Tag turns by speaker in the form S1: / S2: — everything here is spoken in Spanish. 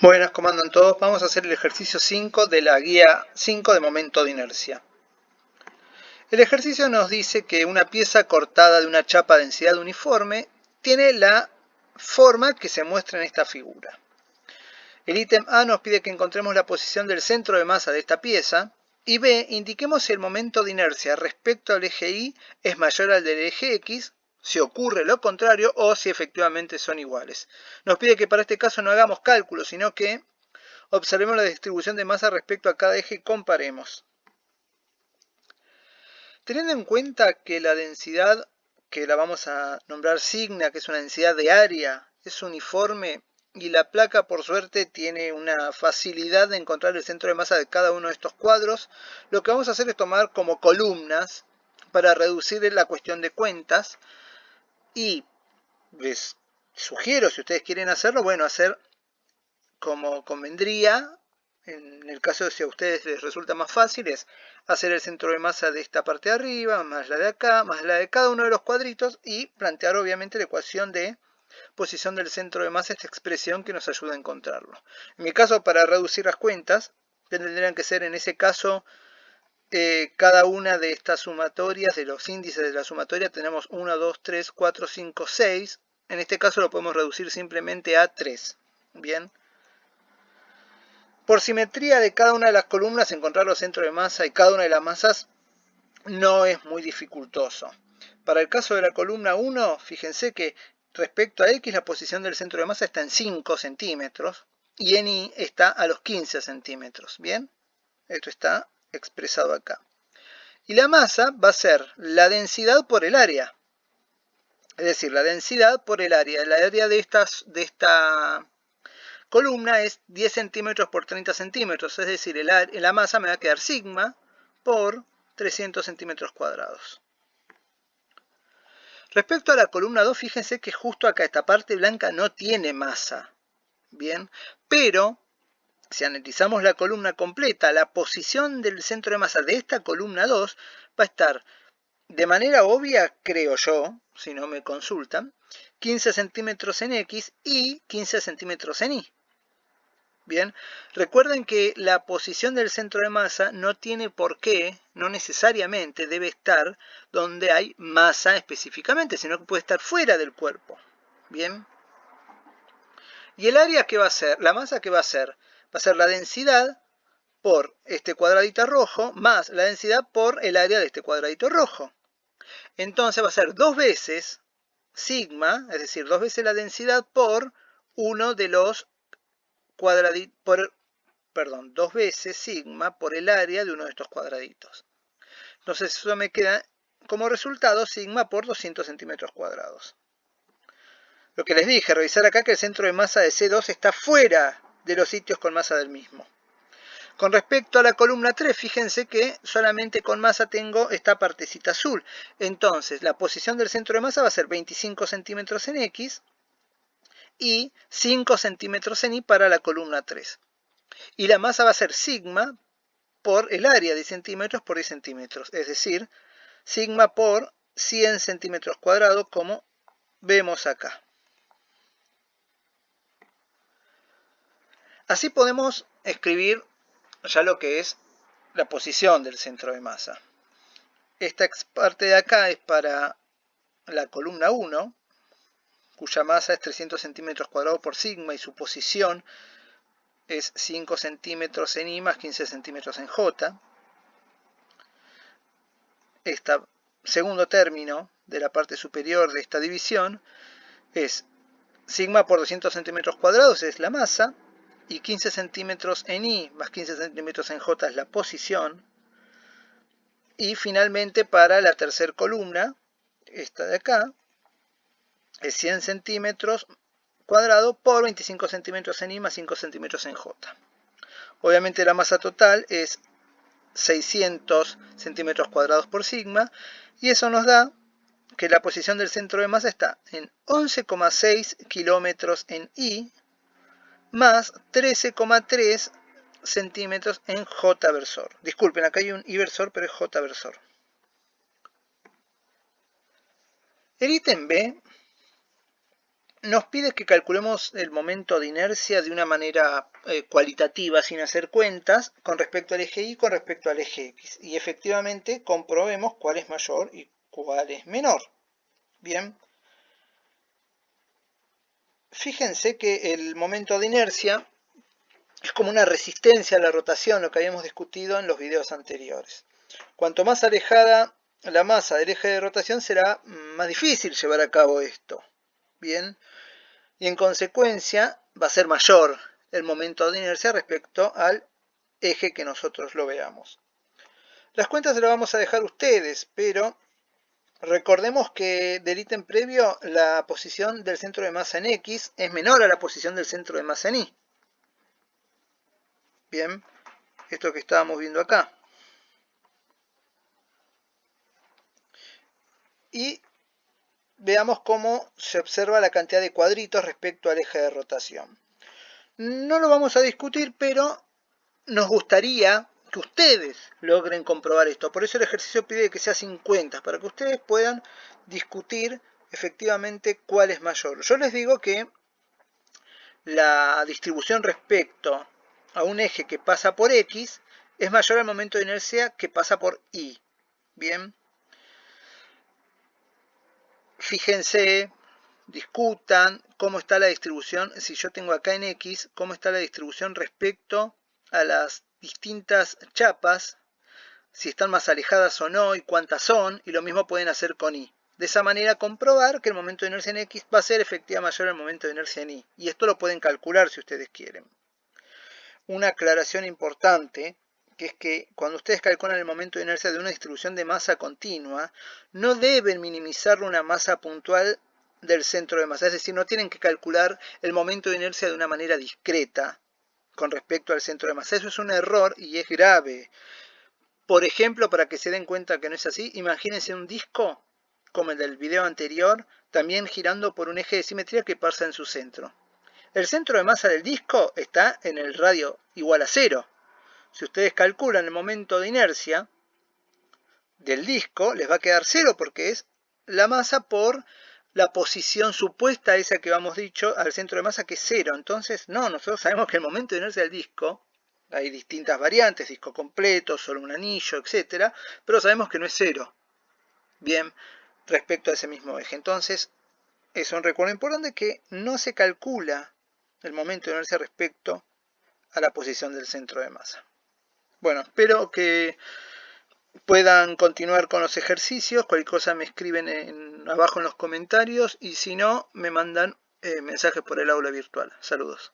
S1: Buenas, ¿cómo andan todos? Vamos a hacer el ejercicio 5 de la guía 5 de momento de inercia. El ejercicio nos dice que una pieza cortada de una chapa de densidad uniforme tiene la forma que se muestra en esta figura. El ítem A nos pide que encontremos la posición del centro de masa de esta pieza y B, indiquemos si el momento de inercia respecto al eje Y es mayor al del eje X, si ocurre lo contrario o si efectivamente son iguales. Nos pide que para este caso no hagamos cálculos, sino que observemos la distribución de masa respecto a cada eje y comparemos. Teniendo en cuenta que la densidad, que la vamos a nombrar signa, que es una densidad de área, es uniforme, y la placa por suerte tiene una facilidad de encontrar el centro de masa de cada uno de estos cuadros, lo que vamos a hacer es tomar como columnas para reducir la cuestión de cuentas, y les sugiero, si ustedes quieren hacerlo, bueno, hacer como convendría. En el caso de si a ustedes les resulta más fácil, es hacer el centro de masa de esta parte de arriba, más la de acá, más la de cada uno de los cuadritos y plantear obviamente la ecuación de posición del centro de masa, esta expresión que nos ayuda a encontrarlo. En mi caso, para reducir las cuentas, tendrían que ser en ese caso cada una de estas sumatorias, de los índices de la sumatoria, tenemos 1, 2, 3, 4, 5, 6. En este caso lo podemos reducir simplemente a 3. Bien. Por simetría de cada una de las columnas, encontrar los centros de masa y cada una de las masas no es muy dificultoso. Para el caso de la columna 1, fíjense que respecto a X la posición del centro de masa está en 5 centímetros y en Y está a los 15 centímetros. ¿Bien? Esto está expresado acá. Y la masa va a ser la densidad por el área. Es decir, la densidad por el área. El área de esta columna es 10 centímetros por 30 centímetros, es decir, la masa me va a quedar sigma por 300 centímetros cuadrados. Respecto a la columna 2, fíjense que justo acá esta parte blanca no tiene masa, ¿bien? Pero si analizamos la columna completa, la posición del centro de masa de esta columna 2 va a estar de manera obvia, creo yo, si no me consultan, 15 centímetros en X y 15 centímetros en Y. Bien, recuerden que la posición del centro de masa no tiene por qué, no necesariamente debe estar donde hay masa específicamente, sino que puede estar fuera del cuerpo. Bien. ¿Y el área qué va a ser? La masa ¿qué va a ser? Va a ser la densidad por este cuadradito rojo más la densidad por el área de este cuadradito rojo. Entonces va a ser 2 veces sigma, es decir, 2 veces la densidad por uno de los cuadraditos, 2 veces sigma por el área de uno de estos cuadraditos. Entonces eso me queda como resultado sigma por 200 centímetros cuadrados. Lo que les dije, revisar acá que el centro de masa de C2 está fuera de los sitios con masa del mismo. Con respecto a la columna 3, fíjense que solamente con masa tengo esta partecita azul. Entonces la posición del centro de masa va a ser 25 centímetros en X y 5 centímetros en Y para la columna 3. Y la masa va a ser sigma por el área de centímetros por 10 centímetros, es decir, sigma por 100 centímetros cuadrados, como vemos acá. Así podemos escribir ya lo que es la posición del centro de masa. Esta parte de acá es para la columna 1, cuya masa es 300 centímetros cuadrados por sigma y su posición es 5 centímetros en Y más 15 centímetros en J. Este segundo término de la parte superior de esta división es sigma por 200 centímetros cuadrados, es la masa, y 15 centímetros en Y más 15 centímetros en J es la posición. Y finalmente para la tercera columna, esta de acá, es 100 centímetros cuadrados por 25 centímetros en Y más 5 centímetros en J. Obviamente la masa total es 600 centímetros cuadrados por sigma, y eso nos da que la posición del centro de masa está en 11,6 kilómetros en Y más 13,3 centímetros en J versor. Disculpen, acá hay un Y versor, pero es J versor. El ítem B nos pide que calculemos el momento de inercia de una manera cualitativa, sin hacer cuentas, con respecto al eje Y y con respecto al eje X. Y efectivamente comprobemos cuál es mayor y cuál es menor. Bien. Fíjense que el momento de inercia es como una resistencia a la rotación, lo que habíamos discutido en los videos anteriores. Cuanto más alejada la masa del eje de rotación, será más difícil llevar a cabo esto. Bien. Y en consecuencia va a ser mayor el momento de inercia respecto al eje que nosotros lo veamos. Las cuentas se las vamos a dejar a ustedes, pero recordemos que del ítem previo la posición del centro de masa en X es menor a la posición del centro de masa en Y. Bien, esto que estábamos viendo acá. Y veamos cómo se observa la cantidad de cuadritos respecto al eje de rotación. No lo vamos a discutir, pero nos gustaría que ustedes logren comprobar esto. Por eso el ejercicio pide que sea 50, para que ustedes puedan discutir efectivamente cuál es mayor. Yo les digo que la distribución respecto a un eje que pasa por X es mayor al momento de inercia que pasa por Y. Bien. Fíjense, discutan cómo está la distribución, si yo tengo acá en X, cómo está la distribución respecto a las distintas chapas, si están más alejadas o no y cuántas son, y lo mismo pueden hacer con Y. De esa manera comprobar que el momento de inercia en X va a ser efectivamente mayor al momento de inercia en Y. Y esto lo pueden calcular si ustedes quieren. Una aclaración importante, que es que cuando ustedes calculan el momento de inercia de una distribución de masa continua, no deben minimizar una masa puntual del centro de masa. Es decir, no tienen que calcular el momento de inercia de una manera discreta con respecto al centro de masa. Eso es un error y es grave. Por ejemplo, para que se den cuenta que no es así, imagínense un disco, como el del video anterior, también girando por un eje de simetría que pasa en su centro. El centro de masa del disco está en el radio igual a 0. Si ustedes calculan el momento de inercia del disco, les va a quedar 0 porque es la masa por la posición supuesta esa que habíamos dicho al centro de masa, que es 0. Entonces, no, nosotros sabemos que el momento de inercia del disco, hay distintas variantes, disco completo, solo un anillo, etc. Pero sabemos que no es 0. Bien, respecto a ese mismo eje. Entonces, es un recuerdo importante que no se calcula el momento de inercia respecto a la posición del centro de masa. Bueno, espero que puedan continuar con los ejercicios. Cualquier cosa me escriben abajo en los comentarios y si no, me mandan mensajes por el aula virtual. Saludos.